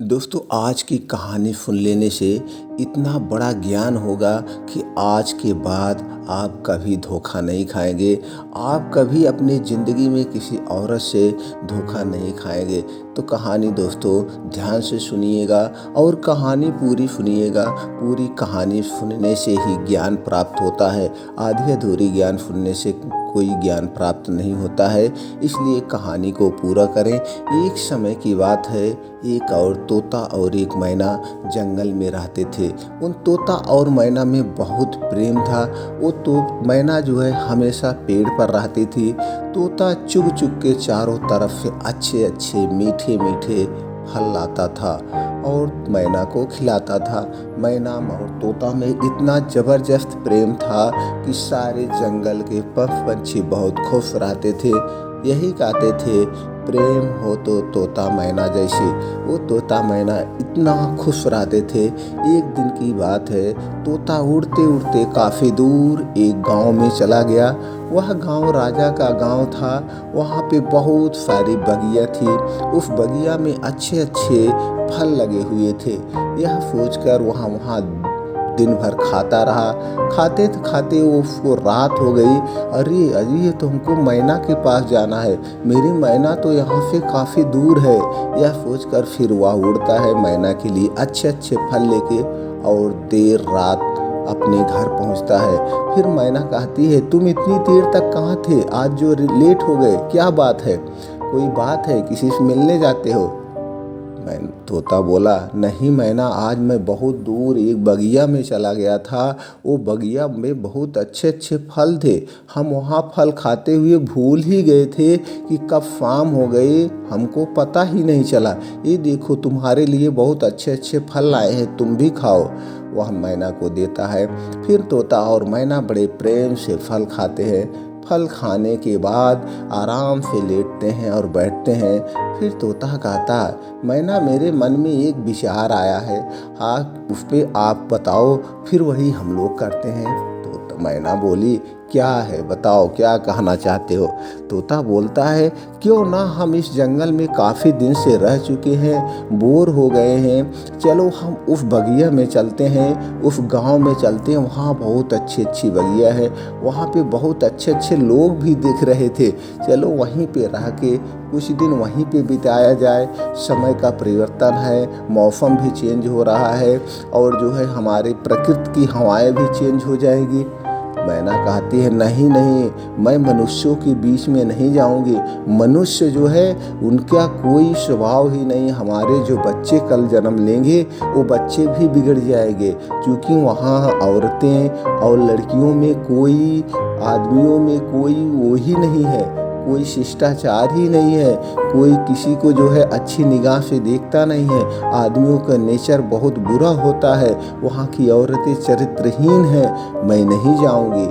दोस्तों आज की कहानी सुन लेने से इतना बड़ा ज्ञान होगा कि आज के बाद आप कभी धोखा नहीं खाएंगे। आप कभी अपनी ज़िंदगी में किसी औरत से धोखा नहीं खाएंगे। तो कहानी दोस्तों ध्यान से सुनिएगा और कहानी पूरी सुनिएगा। पूरी कहानी सुनने से ही ज्ञान प्राप्त होता है। आधी अधूरी ज्ञान सुनने से कोई ज्ञान प्राप्त नहीं होता है। इसलिए कहानी को पूरा करें। एक समय की बात है, एक और तोता और एक मैना जंगल में रहते थे। उन तोता और मैना में बहुत प्रेम था। वो तो मैना जो है हमेशा पेड़ पर रहती थी। तोता चुग चुग के चारों तरफ से अच्छे अच्छे मीठे मीठे फल लाता था और मैना को खिलाता था। मैना और तोता में इतना ज़बरदस्त प्रेम था कि सारे जंगल के पंछी बहुत खुश रहते थे। यही कहते थे, प्रेम हो तो तोता मैना जैसी। वो तोता मैना इतना खुश रहते थे। एक दिन की बात है, तोता उड़ते उड़ते काफ़ी दूर एक गांव में चला गया। वह गांव राजा का गांव था। वहाँ पे बहुत सारी बगिया थी। उस बगिया में अच्छे अच्छे फल लगे हुए थे। यह सोचकर वहाँ दिन भर खाता रहा। खाते खाते उसको रात हो गई। अरे अरे तो हमको मैना के पास जाना है, मेरी मैना तो यहाँ से काफ़ी दूर है। यह सोचकर फिर वह उड़ता है मैना के लिए अच्छे अच्छे फल लेके और देर रात अपने घर पहुँचता है। फिर मैना कहती है, तुम इतनी देर तक कहाँ थे? आज जो लेट हो गए, क्या बात है? कोई बात है? किसी से मिलने जाते हो? तोता बोला, नहीं मैना, आज मैं बहुत दूर एक बगिया में चला गया था। वो बगिया में बहुत अच्छे अच्छे फल थे। हम वहाँ फल खाते हुए भूल ही गए थे कि कब शाम हो गई, हमको पता ही नहीं चला। ये देखो तुम्हारे लिए बहुत अच्छे अच्छे फल लाए हैं, तुम भी खाओ। वह मैना को देता है। फिर तोता और मैना बड़े प्रेम से फल खाते हैं। फल खाने के बाद आराम से लेटते हैं और बैठते हैं। फिर तोता कहता, मैना मेरे मन में एक विचार आया है, हाँ उस पर आप बताओ, फिर वही हम लोग करते हैं। तो मैना बोली, क्या है बताओ, क्या कहना चाहते हो? तोता बोलता है, क्यों ना हम इस जंगल में काफ़ी दिन से रह चुके हैं, बोर हो गए हैं। चलो हम उस बगिया में चलते हैं, उस गांव में चलते हैं। वहाँ बहुत अच्छी अच्छी बगिया है। वहाँ पे बहुत अच्छे अच्छे लोग भी दिख रहे थे। चलो वहीं पे रह के कुछ दिन वहीं पे बिताया जाए। समय का परिवर्तन है, मौसम भी चेंज हो रहा है और जो है हमारे प्रकृति की हवाएं भी चेंज हो जाएगी। मैना कहती है, नहीं नहीं, मैं मनुष्यों के बीच में नहीं जाऊंगी। मनुष्य जो है उनका कोई स्वभाव ही नहीं। हमारे जो बच्चे कल जन्म लेंगे वो बच्चे भी बिगड़ जाएंगे, क्योंकि वहाँ औरतें और लड़कियों में कोई, आदमियों में कोई वो ही नहीं है, कोई शिष्टाचार ही नहीं है। कोई किसी को जो है अच्छी निगाह से देखता नहीं है। आदमियों का नेचर बहुत बुरा होता है। वहाँ की औरतें चरित्रहीन हैं। मैं नहीं जाऊँगी।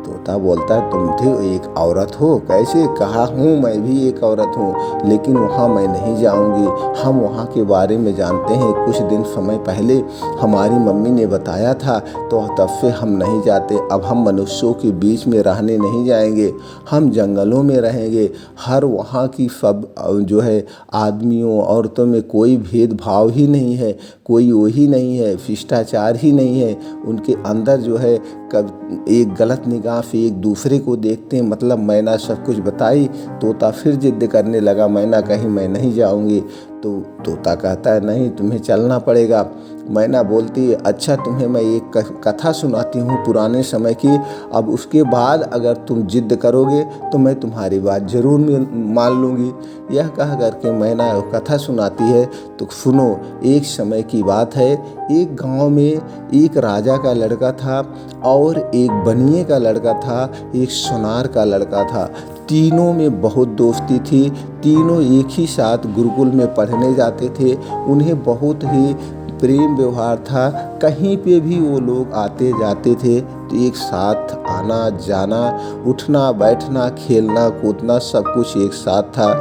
तोता बोलता है, तुम भी एक औरत हो? कैसे? कहा हूँ, मैं भी एक औरत हूँ, लेकिन वहाँ मैं नहीं जाऊँगी। हम वहाँ के बारे में जानते हैं, कुछ दिन समय पहले हमारी मम्मी ने बताया था, तो तब से हम नहीं जाते। अब हम मनुष्यों के बीच में रहने नहीं जाएंगे, हम जंगलों में रहेंगे। हर वहाँ की सब जो है आदमियों औरतों में कोई भेदभाव ही नहीं है, कोई वही नहीं है, शिष्टाचार ही नहीं है। उनके अंदर जो है कब एक गलत निगाह से एक दूसरे को देखते हैं। मतलब मैना सब कुछ बताई। तोता फिर जिद करने लगा, मैना कहीं मैं नहीं जाऊंगी। तो तोता कहता है, नहीं तुम्हें चलना पड़ेगा। मैना बोलती है, अच्छा तुम्हें मैं एक कथा सुनाती हूँ पुराने समय की। अब उसके बाद अगर तुम जिद करोगे तो मैं तुम्हारी बात जरूर मान लूँगी। यह कह करके मैना कथा सुनाती है। तो सुनो, एक समय की बात है। एक गांव में एक राजा का लड़का था और एक बनिए का लड़का था, एक सुनार का लड़का था। तीनों में बहुत दोस्ती थी। तीनों एक ही साथ गुरुकुल में पढ़ने जाते थे। उन्हें बहुत ही प्रेम व्यवहार था। कहीं पे भी वो लोग आते जाते थे तो एक साथ आना जाना, उठना बैठना, खेलना कूदना सब कुछ एक साथ था।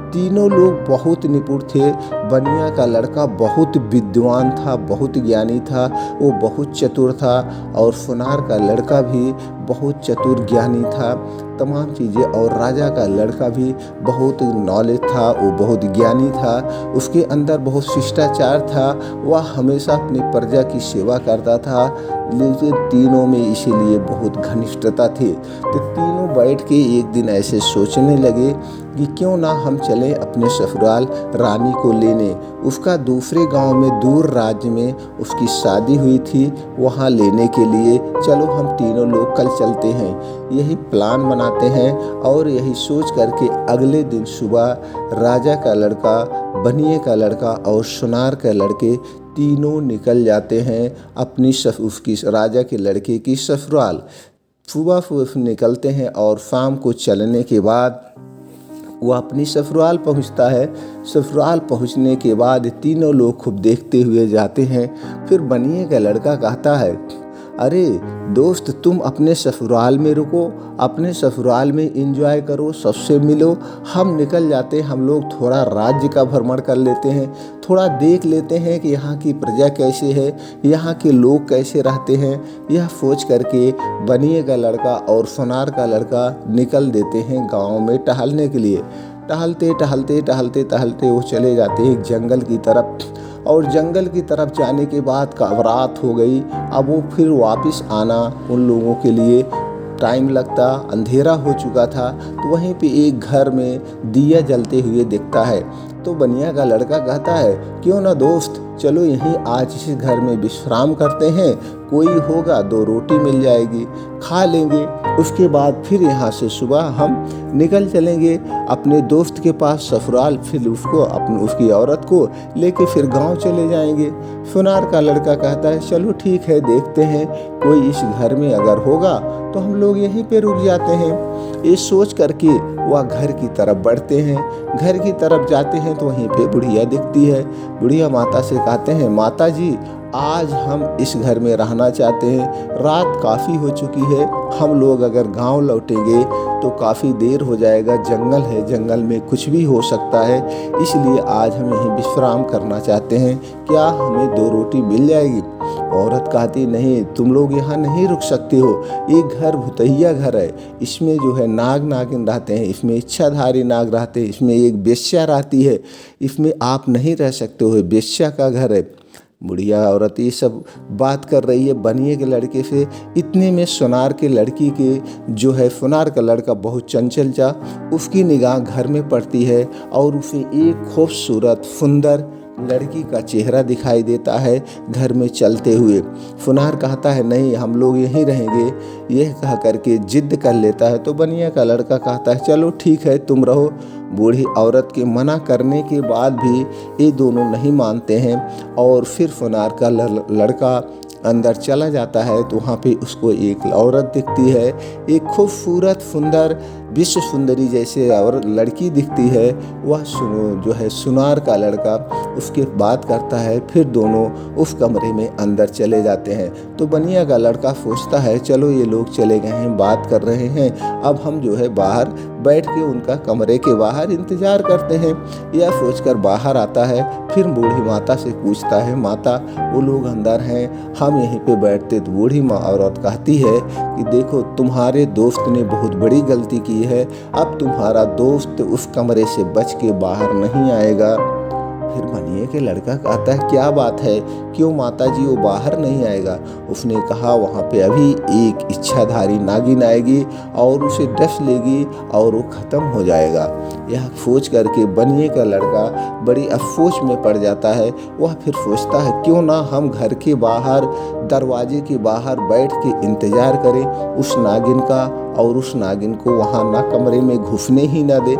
तीनों लोग बहुत निपुण थे। बनिया का लड़का बहुत विद्वान था, बहुत ज्ञानी था, वो बहुत चतुर था। और सुनार का लड़का भी बहुत चतुर ज्ञानी था। तमाम चीज़ें। और राजा का लड़का भी बहुत नॉलेज था, वो बहुत ज्ञानी था, उसके अंदर बहुत शिष्टाचार था, वह हमेशा अपनी प्रजा की सेवा करता था। लेकिन तीनों में इसीलिए बहुत घनिष्ठता थी। तो तीनों बैठ के एक दिन ऐसे सोचने लगे कि क्यों ना हम चलें अपने ससुराल रानी को लेने। उसका दूसरे गांव में दूर राज्य में उसकी शादी हुई थी, वहां लेने के लिए चलो हम तीनों लोग कल चलते हैं। यही प्लान बनाते हैं और यही सोच करके अगले दिन सुबह राजा का लड़का, बनिए का लड़का और सुनार के लड़के तीनों निकल जाते हैं अपनी उसकी राजा के लड़के की ससुराल। सुबह निकलते हैं और शाम को चलने के बाद वह अपनी ससुराल पहुंचता है। ससुराल पहुंचने के बाद तीनों लोग खूब देखते हुए जाते हैं। फिर बनिए का लड़का कहता है, अरे दोस्त, तुम अपने ससुराल में रुको, अपने ससुराल में एंजॉय करो, सबसे मिलो। हम निकल जाते, हम लोग थोड़ा राज्य का भ्रमण कर लेते हैं, थोड़ा देख लेते हैं कि यहाँ की प्रजा कैसे है, यहाँ के लोग कैसे रहते हैं। यह सोच करके बनिए का लड़का और सोनार का लड़का निकल देते हैं गाँव में टहलने के लिए। टहलते टहलते टहलते टहलते वो चले जाते हैं जंगल की तरफ। और जंगल की तरफ जाने के बाद रात हो गई। अब वो फिर वापस आना उन लोगों के लिए टाइम लगता, अंधेरा हो चुका था। तो वहीं पे एक घर में दिया जलते हुए दिखता है। तो बनिया का लड़का कहता है, क्यों ना दोस्त, चलो यहीं आज इस घर में विश्राम करते हैं, कोई होगा 2 रोटी मिल जाएगी, खा लेंगे। उसके बाद फिर यहाँ से सुबह हम निकल चलेंगे अपने दोस्त के पास ससुराल, फिर उसकी औरत को लेके फिर गांव चले जाएंगे। सुनार का लड़का कहता है, चलो ठीक है, देखते हैं कोई इस घर में अगर होगा तो हम लोग यहीं पे रुक जाते हैं। ये सोच करके वह घर की तरफ बढ़ते हैं। घर की तरफ जाते हैं तो वहीं पे बुढ़िया दिखती है। बुढ़िया माता से कहते हैं, माता जी, आज हम इस घर में रहना चाहते हैं, रात काफ़ी हो चुकी है, हम लोग अगर गांव लौटेंगे तो काफ़ी देर हो जाएगा, जंगल है, जंगल में कुछ भी हो सकता है, इसलिए आज हम यहीं विश्राम करना चाहते हैं, क्या हमें 2 रोटी मिल जाएगी। औरत कहती, नहीं, तुम लोग यहाँ नहीं रुक सकते हो, ये घर भूतिया घर है, इसमें जो है नाग नागिन रहते हैं, इसमें इच्छाधारी नाग रहते हैं, इसमें एक बेश्या रहती है, इसमें आप नहीं रह सकते हो, बेश्या का घर है। बुढ़िया औरत ये सब बात कर रही है बनिए के लड़के से। इतने में सुनार के लड़की के जो है, सुनार का लड़का बहुत चंचल था, उसकी निगाह घर में पड़ती है और उसे एक खूबसूरत सुंदर लड़की का चेहरा दिखाई देता है घर में चलते हुए। सुनार कहता है, नहीं, हम लोग यहीं रहेंगे, यह कह करके जिद कर लेता है। तो बनिया का लड़का कहता है, चलो ठीक है, तुम रहो। बूढ़ी औरत के मना करने के बाद भी ये दोनों नहीं मानते हैं और फिर सुनार का लड़का अंदर चला जाता है। तो वहाँ पे उसको एक औरत दिखती है, एक खूबसूरत सुंदर विश्व सुंदरी जैसे और लड़की दिखती है। वह जो है सुनार का लड़का उसके बात करता है। फिर दोनों उस कमरे में अंदर चले जाते हैं। तो बनिया का लड़का सोचता है, चलो ये लोग चले गए हैं, बात कर रहे हैं, अब हम जो है बाहर बैठ के उनका कमरे के बाहर इंतजार करते हैं। यह सोचकर बाहर आता है। फिर बूढ़ी माता से पूछता है, माता, वो लोग अंदर हैं, हम यहीं पे बैठते। तो बूढ़ी औरत कहती है कि देखो, तुम्हारे दोस्त ने बहुत बड़ी गलती की है, अब तुम्हारा दोस्त उस कमरे से बच के बाहर नहीं आएगा। फिर बनिए के लड़का कहता है, क्या बात है, क्यों माता जी वो बाहर नहीं आएगा। उसने कहा, वहाँ पे अभी एक इच्छाधारी नागिन आएगी और उसे डस लेगी और वो ख़त्म हो जाएगा। यह सोच करके बनिए का लड़का बड़ी अफसोस में पड़ जाता है। वह फिर सोचता है, क्यों ना हम घर के बाहर, दरवाजे के बाहर बैठ के इंतज़ार करें उस नागिन का, और उस नागिन को वहाँ ना कमरे में घुसने ही ना दे।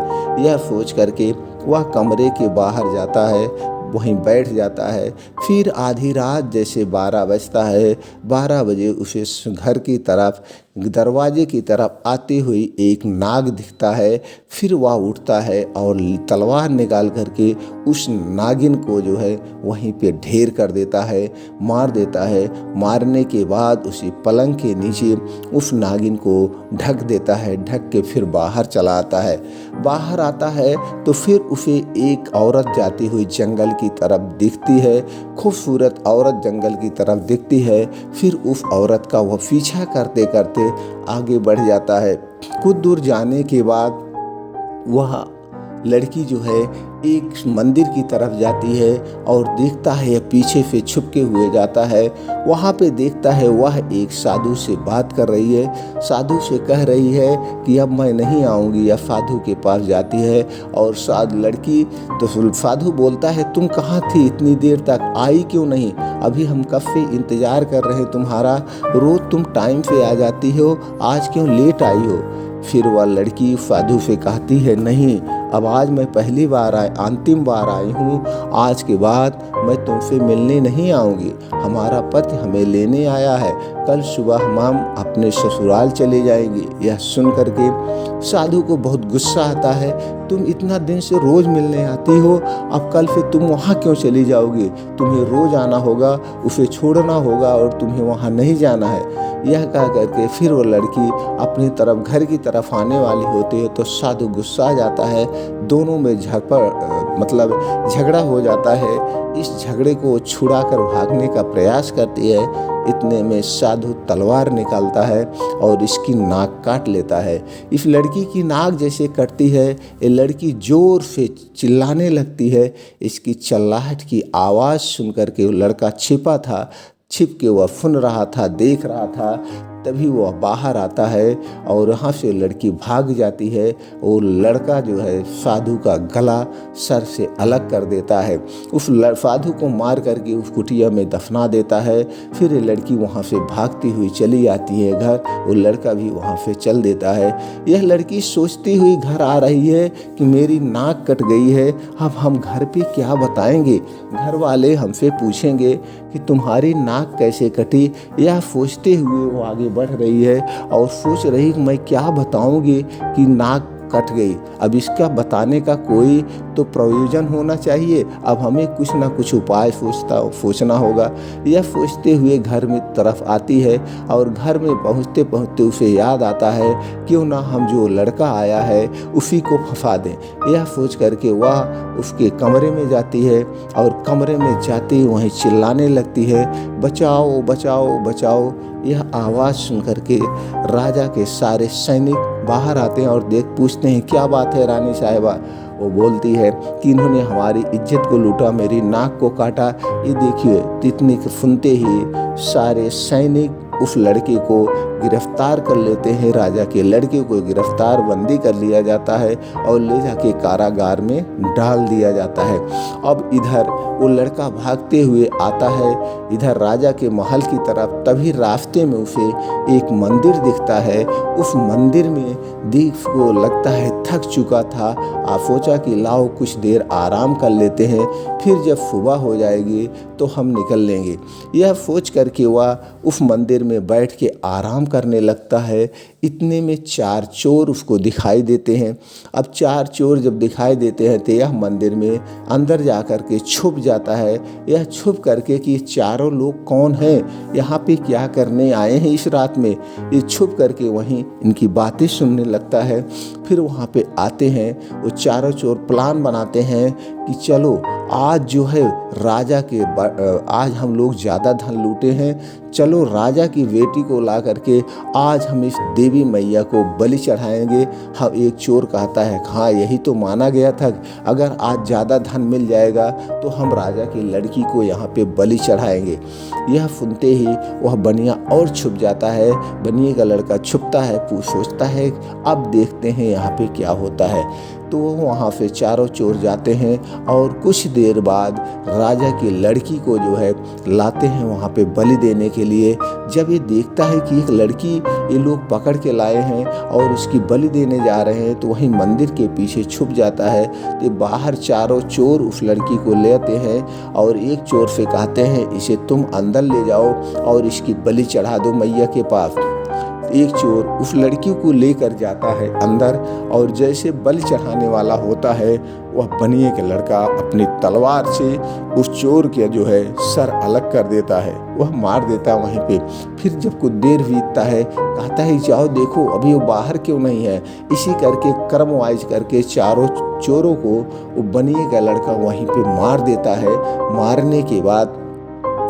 यह सोच करके वह कमरे के बाहर जाता है, वहीं बैठ जाता है। फिर आधी रात जैसे 12 बजता है, 12 बजे उसे घर की तरफ, दरवाजे की तरफ आती हुई एक नाग दिखता है। फिर वह उठता है और तलवार निकाल करके उस नागिन को जो है वहीं पे ढेर कर देता है, मार देता है। मारने के बाद उसी पलंग के नीचे उस नागिन को ढक देता है। ढक के फिर बाहर चला आता है। बाहर आता है तो फिर उसे एक औरत जाती हुई जंगल की तरफ दिखती है, खूबसूरत औरत जंगल की तरफ दिखती है। फिर उस औरत का वह पीछा करते करते आगे बढ़ जाता है। कुछ दूर जाने के बाद वह लड़की जो है एक मंदिर की तरफ जाती है और देखता है पीछे से छुपके हुए जाता है। वहाँ पे देखता है वह एक साधु से बात कर रही है, साधु से कह रही है कि अब मैं नहीं आऊँगी। या साधु के पास जाती है और लड़की तो साधु बोलता है तुम कहाँ थी इतनी देर तक, आई क्यों नहीं? अभी हम कब से इंतज़ार कर रहे हैं तुम्हारा, रोज़ तुम टाइम से आ जाती हो, आज क्यों लेट आई हो? फिर वह लड़की साधु से कहती है नहीं, अब आज मैं पहली बार अंतिम बार आई हूँ, आज के बाद मैं तुमसे मिलने नहीं आऊँगी। हमारा पति हमें लेने आया है, कल सुबह हम अपने ससुराल चले जाएंगे। यह सुन करके साधु को बहुत गुस्सा आता है, तुम इतना दिन से रोज़ मिलने आती हो, अब कल फिर तुम वहाँ क्यों चली जाओगी? तुम्हें रोज़ आना होगा, उसे छोड़ना होगा और तुम्हें वहाँ नहीं जाना है। यह कह करके फिर वो लड़की अपनी तरफ घर की तरफ आने वाली होती है तो साधु गुस्सा आ जाता है। दोनों में झगड़ा हो जाता है। इस झगड़े को छुड़ा कर भागने का प्रयास करती है। इतने में साधु तलवार निकालता है और इसकी नाक काट लेता है। इस लड़की की नाक जैसे कटती है, ये लड़की जोर से चिल्लाने लगती है। इसकी चिल्लाहट की आवाज़ सुनकर के वो लड़का छिप के वह सुन रहा था, देख रहा था। तभी वह बाहर आता है और वहाँ से लड़की भाग जाती है और लड़का जो है साधु का गला सर से अलग कर देता है। उस साधु को मार करके उस कुटिया में दफना देता है। फिर ये लड़की वहाँ से भागती हुई चली आती है घर, वो लड़का भी वहाँ से चल देता है। यह लड़की सोचती हुई घर आ रही है कि मेरी नाक कट गई है, अब हम घर पे क्या बताएंगे? घर वाले हमसे पूछेंगे कि तुम्हारी नाक कैसे कटी? यह सोचते हुए वो आगे बढ़ रही है और सोच रही कि मैं क्या बताऊंगी कि नाक कट गई। अब इसका बताने का कोई तो प्रयोजन होना चाहिए। अब हमें कुछ ना कुछ उपाय सोचना होगा। यह सोचते हुए घर में तरफ आती है और घर में पहुँचते पहुँचते उसे याद आता है क्यों ना हम जो लड़का आया है उसी को फंसा दें। यह सोच करके वह उसके कमरे में जाती है और कमरे में जाते ही वहीं चिल्लाने लगती है, बचाओ बचाओ बचाओ। यह आवाज़ सुन करके राजा के सारे सैनिक बाहर आते हैं और पूछते हैं क्या बात है रानी साहिबा? वो बोलती है कि इन्होंने हमारी इज्जत को लूटा, मेरी नाक को काटा। ये देखिए, इतनी सुनते ही सारे सैनिक उस लड़के को गिरफ्तार कर लेते हैं। राजा के लड़के को गिरफ्तार बंदी कर लिया जाता है और ले जाके कारागार में डाल दिया जाता है। अब इधर वो लड़का भागते हुए आता है इधर राजा के महल की तरफ। तभी रास्ते में उसे एक मंदिर दिखता है। उस मंदिर में को लगता है थक चुका था। आप सोचा कि लाओ कुछ देर आराम कर लेते हैं, फिर जब सुबह हो जाएगी तो हम निकल लेंगे। यह सोच करके वह उस मंदिर में बैठ के आराम करने लगता है। इतने में 4 चोर उसको दिखाई देते हैं। अब 4 चोर जब दिखाई देते हैं तो यह मंदिर में अंदर जा कर के छुप जाता है। यह छुप करके कि चारों लोग कौन हैं, यहाँ पे क्या करने आए हैं इस रात में, ये छुप करके वहीं इनकी बातें सुनने लगता है। फिर वहाँ पे आते हैं वो चारों चोर, प्लान बनाते हैं कि चलो आज जो है राजा के आज हम लोग ज़्यादा धन लूटे हैं, चलो राजा की बेटी को ला करके आज हम इस देवी मैया को बलि चढ़ाएंगे। हम एक चोर कहता है हाँ यही तो माना गया था, अगर आज ज़्यादा धन मिल जाएगा तो हम राजा की लड़की को यहाँ पे बलि चढ़ाएंगे। यह सुनते ही वह बनिया और छुप जाता है। बनिए का लड़का छुपता है, सोचता है अब देखते हैं यहाँ पे क्या होता है। तो वहाँ से चारों चोर जाते हैं और कुछ देर बाद राजा की लड़की को जो है लाते हैं वहाँ पे बलि देने के लिए। जब ये देखता है कि एक लड़की ये लोग पकड़ के लाए हैं और उसकी बलि देने जा रहे हैं तो वहीं मंदिर के पीछे छुप जाता है। तो बाहर चारों चोर उस लड़की को लेते हैं और एक चोर से कहते हैं इसे तुम अंदर ले जाओ और इसकी बलि चढ़ा दो मैया के पास। एक चोर उस लड़की को लेकर जाता है अंदर और जैसे बलि चढ़ाने वाला होता है वह बनिए के लड़का अपनी तलवार से उस चोर के जो है सर अलग कर देता है, वह मार देता है वहीं पे। फिर जब कुछ देर बीतता है कहता है जाओ देखो अभी वो बाहर क्यों नहीं है। इसी करके क्रम वाइज करके चारों चोरों को वो बनिए का लड़का वहीं पे मार देता है। मारने के बाद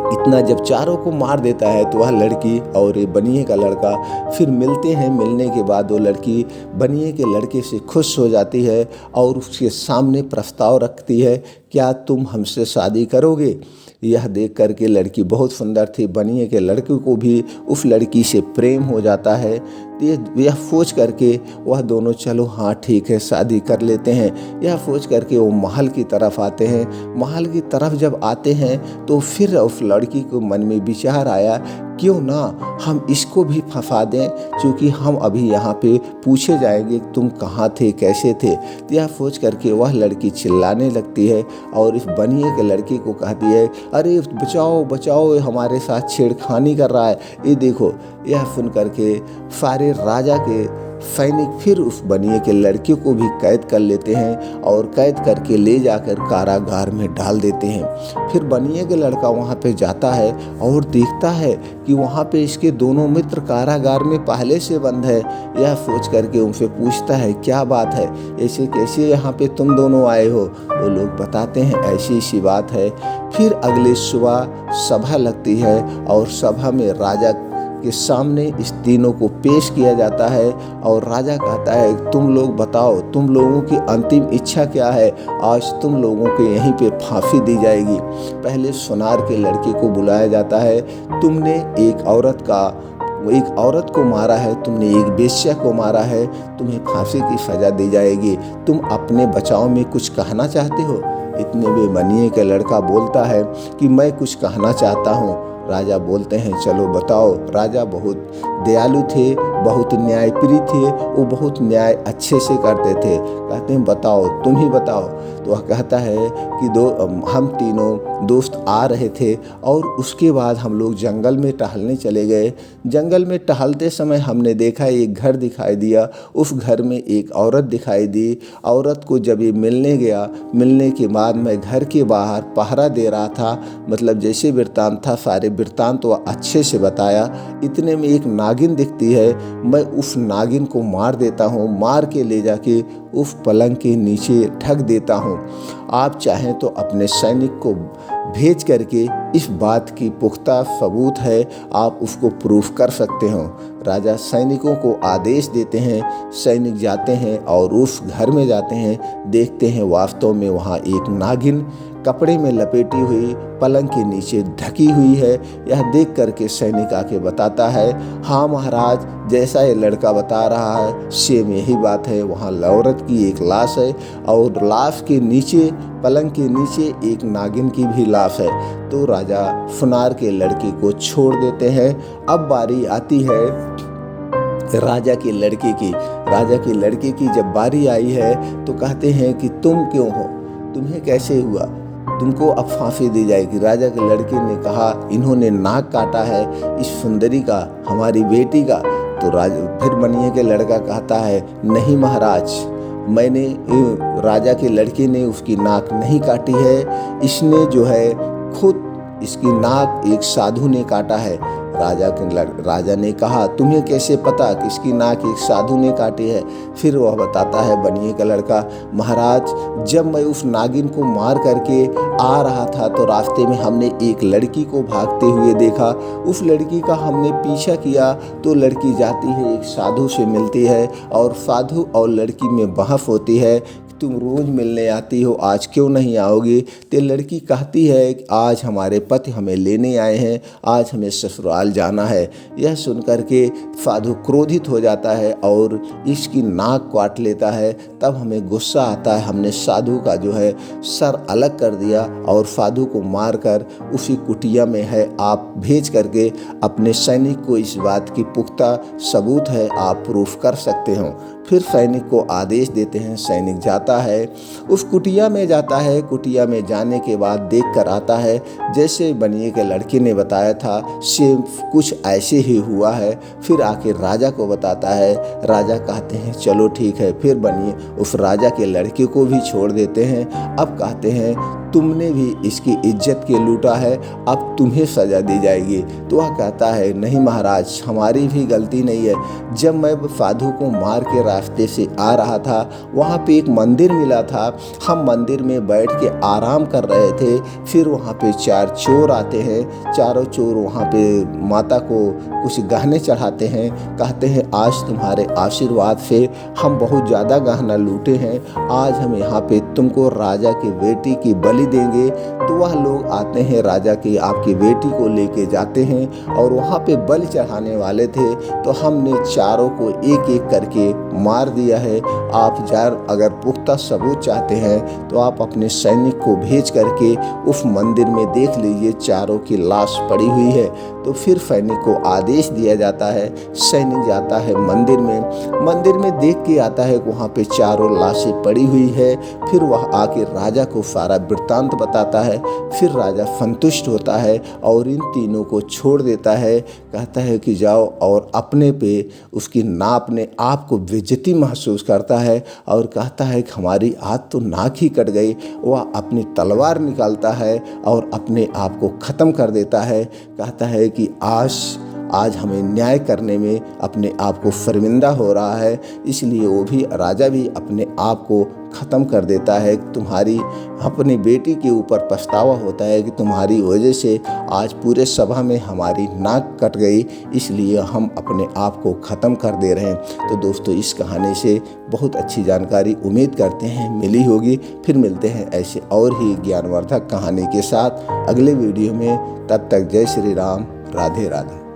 इतना जब चारों को मार देता है तो वह लड़की और बनिए का लड़का फिर मिलते हैं। मिलने के बाद वो लड़की बनिए के लड़के से खुश हो जाती है और उसके सामने प्रस्ताव रखती है, क्या तुम हमसे शादी करोगे? यह देख कर के लड़की बहुत सुंदर थी, बनिए के लड़के को भी उस लड़की से प्रेम हो जाता है। तो यह सोच करके वह दोनों चलो हाँ ठीक है शादी कर लेते हैं। यह सोच करके वो महल की तरफ आते हैं। महल की तरफ जब आते हैं तो फिर उस लड़की को मन में विचार आया, क्यों ना हम इसको भी फंसा दें, क्योंकि हम अभी यहाँ पे पूछे जाएंगे तुम कहाँ थे कैसे थे। तो यह सोच करके वह लड़की चिल्लाने लगती है और इस बनिए के लड़के को कहती है, अरे बचाओ बचाओ, ये हमारे साथ छेड़खानी कर रहा है, ये देखो। यह सुन करके सारे राजा के सैनिक फिर उस बनिए के लड़के को भी कैद कर लेते हैं और कैद करके ले जाकर कारागार में डाल देते हैं। फिर बनिए के लड़का वहाँ पे जाता है और देखता है कि वहाँ पे इसके दोनों मित्र कारागार में पहले से बंद है। यह सोच करके उनसे पूछता है, क्या बात है, ऐसे कैसे यहाँ पे तुम दोनों आए हो? वो लोग बताते हैं ऐसी सी बात है। फिर अगले सुबह सभा लगती है और सभा में राजा के सामने इस तीनों को पेश किया जाता है और राजा कहता है, तुम लोग बताओ, तुम लोगों की अंतिम इच्छा क्या है? आज तुम लोगों को यहीं पे फांसी दी जाएगी। पहले सुनार के लड़के को बुलाया जाता है, तुमने एक औरत को मारा है, तुमने एक वेश्या को मारा है, तुम्हें फांसी की सजा दी जाएगी। तुम अपने बचाव में कुछ कहना चाहते हो? इतने में बनिए का लड़का बोलता है कि मैं कुछ कहना चाहता हूँ। राजा बोलते हैं, चलो बताओ। राजा बहुत दयालु थे, बहुत न्यायप्रिय थे, वो बहुत न्याय अच्छे से करते थे। कहते हैं बताओ, तुम ही बताओ। तो वह कहता है कि हम तीनों दोस्त आ रहे थे और उसके बाद हम लोग जंगल में टहलने चले गए। जंगल में टहलते समय हमने देखा एक घर दिखाई दिया, उस घर में एक औरत दिखाई दी। औरत को जब ये मिलने गया, मिलने के बाद मैं घर के बाहर पहरा दे रहा था, मतलब जैसे वृत्तांत था सारे वृत्तांत तो अच्छे से बताया। इतने में एक नागिन दिखती है, मैं उस नागिन को मार देता हूँ, मार के ले जाके उस पलंग के नीचे ढक देता हूँ। आप चाहें तो अपने सैनिक को भेज करके इस बात की पुख्ता सबूत है, आप उसको प्रूफ कर सकते हो। राजा सैनिकों को आदेश देते हैं, सैनिक जाते हैं और उस घर में जाते हैं, देखते हैं वास्तव में वहाँ एक नागिन कपड़े में लपेटी हुई पलंग के नीचे ढकी हुई है। यह देख करके सैनिक आके बताता है, हाँ महाराज, जैसा ये लड़का बता रहा है सेम यही बात है। वहाँ औरत की एक लाश है और लाश के नीचे, पलंग के नीचे एक नागिन की भी लाश है। तो राजा सुनार के लड़के को छोड़ देते हैं। अब बारी आती है राजा के लड़के की। राजा के लड़के की जब बारी आई है तो कहते हैं कि तुम क्यों हो, तुम्हें कैसे हुआ, तुमको अब फांसी दी जाएगी। राजा के लड़के ने कहा, इन्होंने नाक काटा है इस सुंदरी का, हमारी बेटी का। तो फिर बनिए के लड़का कहता है, नहीं महाराज, मैंने राजा के लड़के ने उसकी नाक नहीं काटी है, इसने जो है खुद इसकी नाक एक साधु ने काटा है। राजा ने कहा, तुम्हें कैसे पता कि इसकी नाक एक साधु ने काटी है? फिर वह बताता है बनिए का लड़का, महाराज, जब मैं उस नागिन को मार करके आ रहा था तो रास्ते में हमने एक लड़की को भागते हुए देखा। उस लड़की का हमने पीछा किया तो लड़की जाती है एक साधु से मिलती है और साधु और लड़की में बहस होती है, तुम रोज़ मिलने आती हो, आज क्यों नहीं आओगी? तो लड़की कहती है कि आज हमारे पति हमें लेने आए हैं, आज हमें ससुराल जाना है। यह सुनकर के साधु क्रोधित हो जाता है और इसकी नाक काट लेता है। तब हमें गुस्सा आता है, हमने साधु का जो है सर अलग कर दिया और साधु को मारकर उसी कुटिया में है, आप भेज करके अपने सैनिक को इस बात की पुख्ता सबूत है, आप प्रूफ कर सकते हो। फिर सैनिक को आदेश देते हैं, सैनिक जाता है उस कुटिया में जाता है। कुटिया में जाने के बाद देख कर आता है जैसे बनिए के लड़के ने बताया था सेम कुछ ऐसे ही हुआ है। फिर आके राजा को बताता है। राजा कहते हैं चलो ठीक है। फिर बनिए उस राजा के लड़के को भी छोड़ देते हैं। अब कहते हैं तुमने भी इसकी इज्जत के लूटा है, अब तुम्हें सज़ा दी जाएगी। तो वह कहता है नहीं महाराज, हमारी भी गलती नहीं है। जब मैं साधु को मार के रास्ते से आ रहा था, वहाँ पे एक मंदिर मिला था, हम मंदिर में बैठ के आराम कर रहे थे। फिर वहाँ पे 4 चोर आते हैं। चारों चोर वहाँ पे माता को कुछ गहने चढ़ाते हैं, कहते हैं आज तुम्हारे आशीर्वाद से हम बहुत ज़्यादा गहना लूटे हैं, आज हम यहाँ पे तुमको राजा की बेटी की बलि देंगे। तो वह लोग आते हैं, राजा की आपकी बेटी को लेके जाते हैं और वहाँ पे बलि चढ़ाने वाले थे। तो हमने चारों को एक एक करके मार दिया है। आप अगर पुख्ता सबूत चाहते हैं तो आप अपने सैनिक को भेज करके उस मंदिर में देख लीजिए, चारों की लाश पड़ी हुई है। तो फिर सैनिक को आदेश दिया जाता है, सैनिक जाता है मंदिर में देख के आता है कि वहाँ पे चारों लाशें पड़ी हुई है। फिर वह आके राजा को सारा वृत्तांत बताता है। फिर राजा संतुष्ट होता है और इन तीनों को छोड़ देता है, कहता है कि जाओ, और अपने पे उसकी अपने आप को बेइज्जती महसूस करता है और कहता है कि हमारी आज तो नाक ही कट गई। वह अपनी तलवार निकालता है और अपने आप को ख़त्म कर देता है, कहता है कि आज हमें न्याय करने में अपने आप को शर्मिंदा हो रहा है। इसलिए वो भी राजा भी अपने आप को ख़त्म कर देता है। तुम्हारी अपनी बेटी के ऊपर पछतावा होता है कि तुम्हारी वजह से आज पूरे सभा में हमारी नाक कट गई, इसलिए हम अपने आप को ख़त्म कर दे रहे हैं। तो दोस्तों, इस कहानी से बहुत अच्छी जानकारी उम्मीद करते हैं मिली होगी। फिर मिलते हैं ऐसे और ही ज्ञानवर्धक कहानी के साथ अगले वीडियो में। तब तक जय श्री राम, राधे राधे।